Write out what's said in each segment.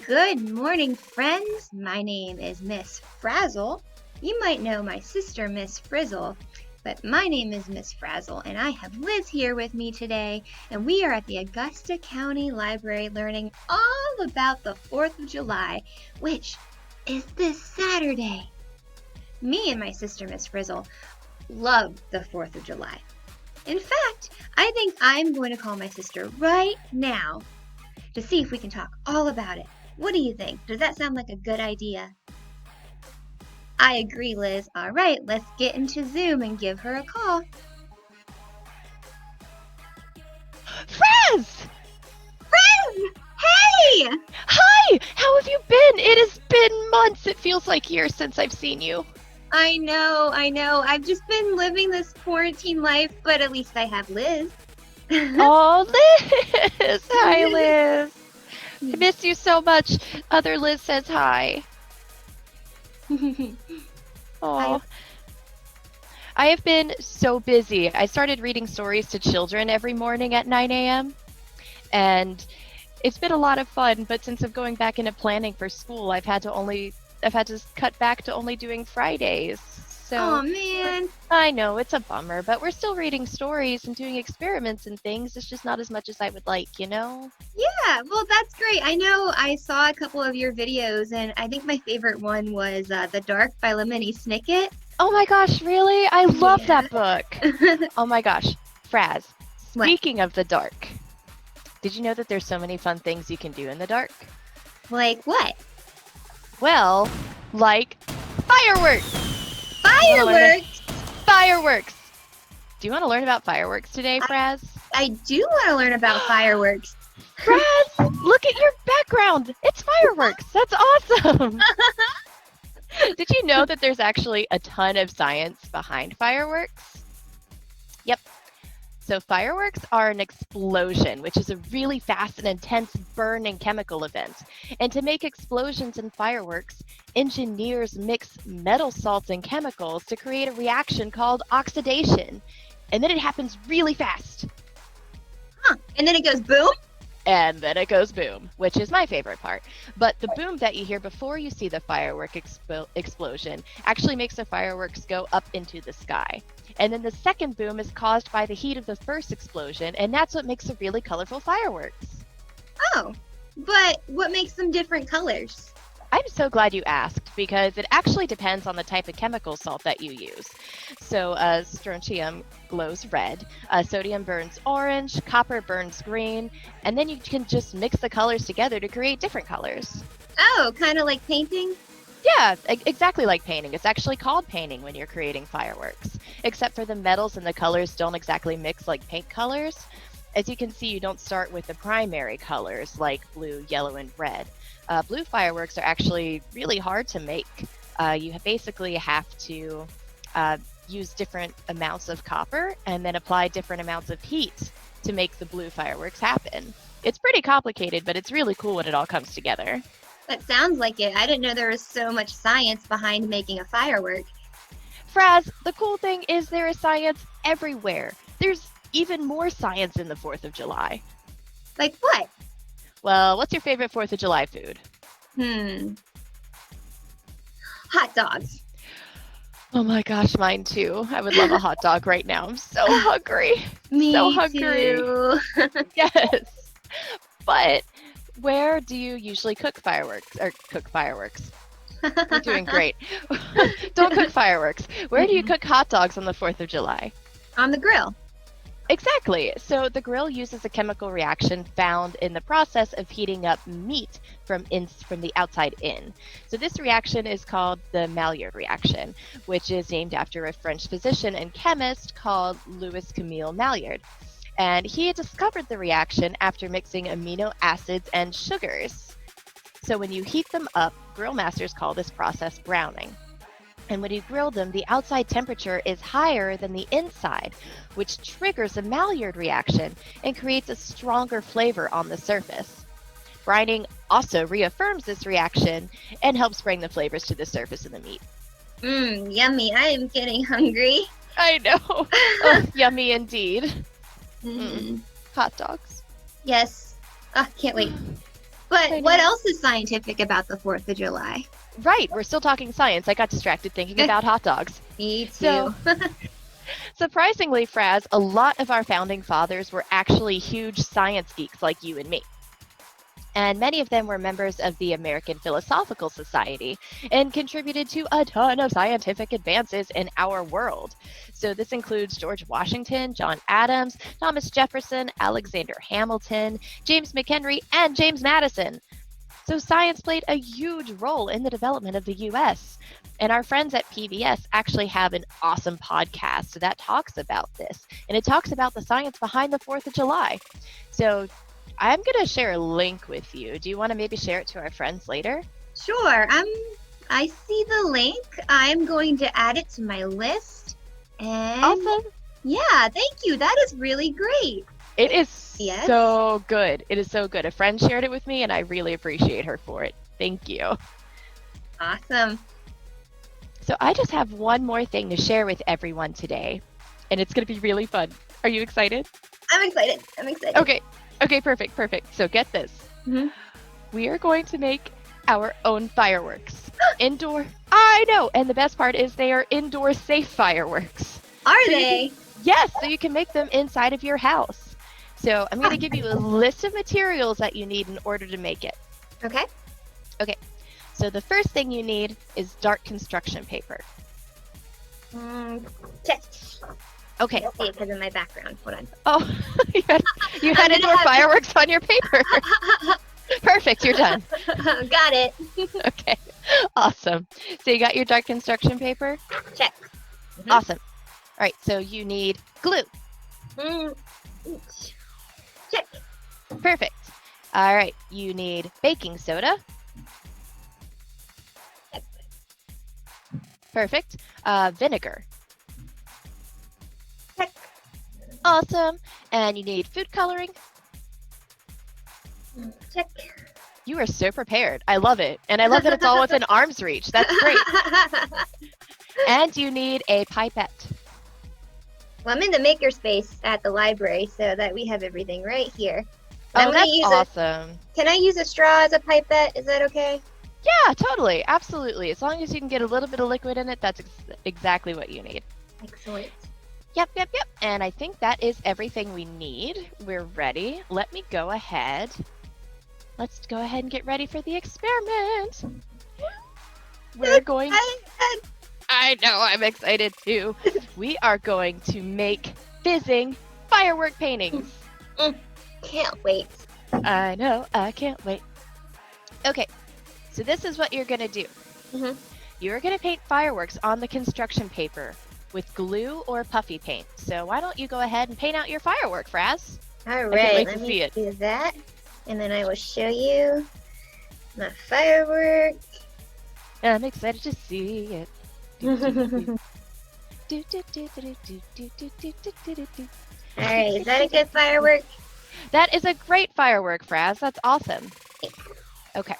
Good morning, friends. My name is Miss Frazzle. You might know my sister, Miss Frizzle, but my name is Miss Frazzle, and I have Liz here with me today, and we are at the Augusta County Library learning all about the 4th of July, which is this Saturday. Me and my sister, Miss Frizzle, love the 4th of July. In fact, I think I'm going to call my sister right now to see if we can talk all about it. What do you think? Does that sound like a good idea? I agree, Liz. All right, let's get into Zoom and give her a call. Frizz! Frizz! Hey! Hi! How have you been? It has been months. It feels like years since I've seen you. I know. I've just been living this quarantine life, but at least I have Liz. Oh, Liz! Hi, Liz. I miss you so much. Other Liz says hi. Oh. I have been so busy. I started reading stories to children every morning at 9 a.m. And it's been a lot of fun, but since I'm going back into planning for school, I've had to cut back to only doing Fridays. So Oh, man. I know it's a bummer, but we're still reading stories and doing experiments and things. It's just not as much as I would like, you know? Yeah, well, that's great. I know I saw a couple of your videos, and I think my favorite one was The Dark by Lemony Snicket. Oh my gosh, really? I love Yeah. that book. Oh my gosh, Frazz, What? speaking of the dark, did you know that there's so many fun things you can do in the dark? Like what? Well, like fireworks! Fireworks! Fireworks! Do you want to learn about fireworks today, Frazz? I do want to learn about fireworks. Frazz, look at your background! It's fireworks! That's awesome! Did you know that there's actually a ton of science behind fireworks? Yep. So fireworks are an explosion, which is a really fast and intense burning chemical event. And to make explosions in fireworks, engineers mix metal salts and chemicals to create a reaction called oxidation. And then it happens really fast. Huh. And then it goes boom? And then it goes boom, which is my favorite part. But the boom that you hear before you see the firework explosion actually makes the fireworks go up into the sky. And then the second boom is caused by the heat of the first explosion, and that's what makes a really colorful fireworks. Oh, but what makes them different colors? I'm so glad you asked, because it actually depends on the type of chemical salt that you use. So strontium glows red, sodium burns orange, copper burns green, and then you can just mix the colors together to create different colors. Oh, kind of like painting? Yeah, exactly like painting. It's actually called painting when you're creating fireworks, except for the metals and the colors don't exactly mix like paint colors. As you can see, you don't start with the primary colors like blue, yellow, and red. Blue fireworks are actually really hard to make. You basically have to use different amounts of copper and then apply different amounts of heat to make the blue fireworks happen. It's pretty complicated, but it's really cool when it all comes together. That sounds like it. I didn't know there was so much science behind making a firework. Frazz, the cool thing is there is science everywhere. There's even more science in the 4th of July. Like what? Well, what's your favorite 4th of July food? Hot dogs. Oh my gosh, mine too. I would love a hot dog right now. I'm so hungry. Me so hungry. too. Yes. But where do you usually cook fireworks? We're doing great. Don't cook fireworks. Where do you cook hot dogs on the 4th of July? On the grill. Exactly. So the grill uses a chemical reaction found in the process of heating up meat from the outside in. So this reaction is called the Maillard reaction, which is named after a French physician and chemist called Louis Camille Maillard. And he had discovered the reaction after mixing amino acids and sugars. So when you heat them up, grill masters call this process browning. And when you grill them, the outside temperature is higher than the inside, which triggers a Maillard reaction and creates a stronger flavor on the surface. Brining also reaffirms this reaction and helps bring the flavors to the surface of the meat. Yummy. I am getting hungry. I know. Oh, yummy indeed. Mm. Hot dogs. Yes. Can't wait. But what else is scientific about the 4th of July? Right, we're still talking science. I got distracted thinking about hot dogs. Me too. So, surprisingly, Frazz, a lot of our founding fathers were actually huge science geeks like you and me. And many of them were members of the American Philosophical Society and contributed to a ton of scientific advances in our world. So this includes George Washington, John Adams, Thomas Jefferson, Alexander Hamilton, James McHenry, and James Madison. So science played a huge role in the development of the U.S. And our friends at PBS actually have an awesome podcast that talks about this. And it talks about the science behind the 4th of July. So I'm going to share a link with you. Do you want to maybe share it to our friends later? Sure. I see the link. I'm going to add it to my list. And Awesome. yeah, thank you. That is really great. It is so good. It is so good. A friend shared it with me, and I really appreciate her for it. Thank you. Awesome. So I just have one more thing to share with everyone today, and it's going to be really fun. Are you excited? I'm excited. I'm excited. Okay, perfect. So get this. Mm-hmm. We are going to make our own fireworks. Indoor. I know. And the best part is they are indoor safe fireworks. Are they? Yes, so you can make them inside of your house. So I'm going to give you a list of materials that you need in order to make it. Okay. So the first thing you need is dark construction paper. Check. Okay. I see it because of my background. Hold on. Oh, you had indoor fireworks on your paper. Perfect, you're done. Got it. Okay, awesome. So you got your dark construction paper? Check. Awesome. All right, so you need glue. Check. Perfect. All right, you need baking soda. Check. Perfect. Vinegar. Check. Awesome. And you need food coloring. Check. You are so prepared. I love it. And I love that it's all within arm's reach. That's great. And you need a pipette. Well, I'm in the makerspace at the library, so that we have everything right here. Oh, that's awesome. Can I use a straw as a pipette? Is that okay? Yeah, totally. Absolutely. As long as you can get a little bit of liquid in it, that's exactly what you need. Excellent. Yep. And I think that is everything we need. We're ready. Let me go ahead. Let's go ahead and get ready for the experiment. We're going... I know, I'm excited too. We are going to make fizzing firework paintings. Can't wait. I know, I can't wait. Okay, so this is what you're going to do. You're going to paint fireworks on the construction paper with glue or puffy paint. So why don't you go ahead and paint out your firework, Frazz? All right, let me do that. And then I will show you my firework. I'm excited to see it. All right, is that a good firework? That is a great firework, Frazz. That's awesome. Okay,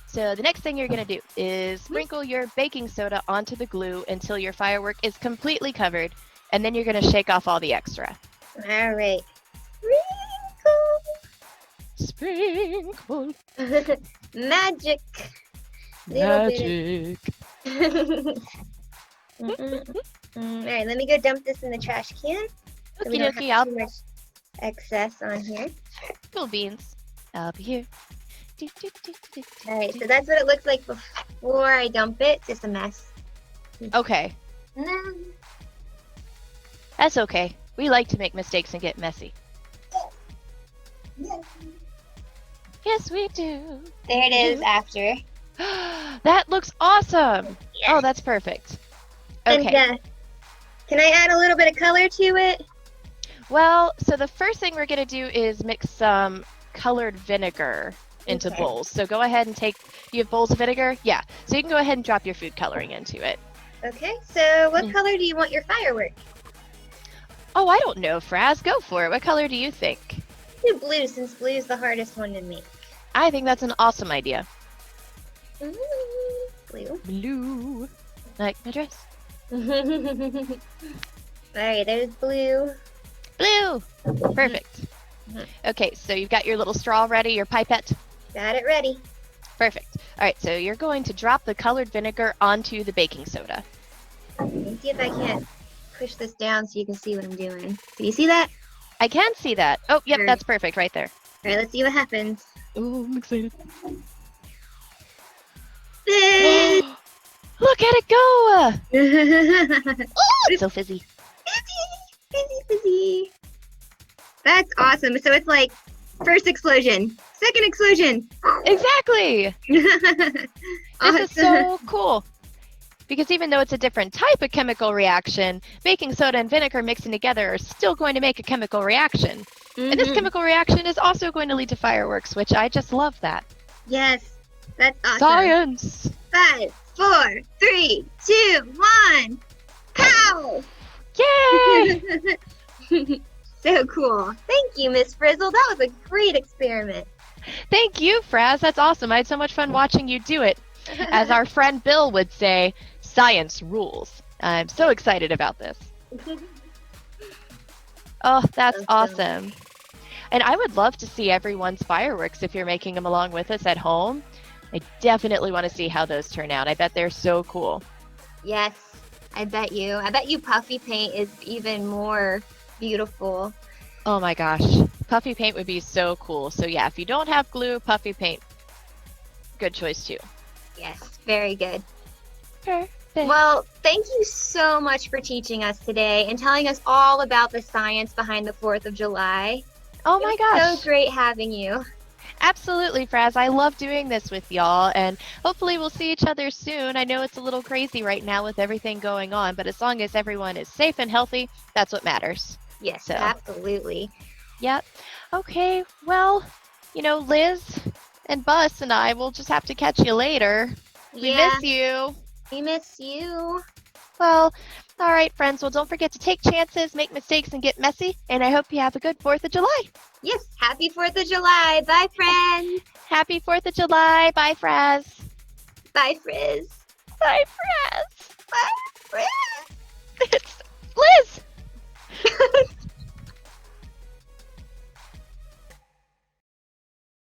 so the next thing you're going to do is sprinkle your baking soda onto the glue until your firework is completely covered, and then you're going to shake off all the extra. All right. Sprinkle. Magic. Magic. All right, let me go dump this in the trash can. So we don't have too much excess on here. Cool beans. I'll be here. All right, so that's what it looks like before I dump it. Just a mess. Okay. That's okay. We like to make mistakes and get messy. Yes, we do. There it is after. That looks awesome. Yes. Oh, that's perfect. Okay. And, can I add a little bit of color to it? Well, so the first thing we're going to do is mix some colored vinegar into bowls. So go ahead and you have bowls of vinegar? Yeah. So you can go ahead and drop your food coloring into it. Okay. So what color do you want your firework? Oh, I don't know, Frazz. Go for it. What color do you think? Do blue, since blue is the hardest one to make. I think that's an awesome idea. Blue. Blue. Like my dress. Alright, there's blue. Blue! Perfect. Okay, so you've got your little straw ready, your pipette? Got it ready. Perfect. All right, so you're going to drop the colored vinegar onto the baking soda. Let me see if I can't push this down so you can see what I'm doing. Do you see that? I can see that. Oh, yep, All right. that's perfect right there. All right, let's see what happens. Oh, I'm excited. Fizz! Look at it go! Fizzy, Oh, it's so fizzy. fizzy. That's awesome. So it's like first explosion, second explosion. Exactly. This Awesome. is so cool. Because even though it's a different type of chemical reaction, baking soda and vinegar mixing together are still going to make a chemical reaction. And this chemical reaction is also going to lead to fireworks, which I just love that. Yes, that's awesome. Science! 5, 4, 3, 2, 1. Pow! Yay! So cool. Thank you, Miss Frizzle. That was a great experiment. Thank you, Frazz. That's awesome. I had so much fun watching you do it. As our friend Bill would say, science rules. I'm so excited about this. Oh, that's awesome. And I would love to see everyone's fireworks if you're making them along with us at home. I definitely want to see how those turn out. I bet they're so cool. Yes, I bet you. I bet you puffy paint is even more beautiful. Oh my gosh. Puffy paint would be so cool. So yeah, if you don't have glue, puffy paint, good choice too. Yes, very good. Perfect. Well, thank you so much for teaching us today and telling us all about the science behind the 4th of July. Oh my gosh. So great having you. Absolutely, Frazz. I love doing this with y'all, and hopefully we'll see each other soon. I know it's a little crazy right now with everything going on, but as long as everyone is safe and healthy, that's what matters. Yes, So. absolutely. Yep. Okay, well, Liz and Bus and I will just have to catch you later. We miss you. We miss you. Well, all right, friends. Well, don't forget to take chances, make mistakes, and get messy. And I hope you have a good 4th of July. Yes, happy 4th of July. Bye, friends. Happy 4th of July. Bye, Frazz. Bye, Frizz. Bye, Frazz. Bye.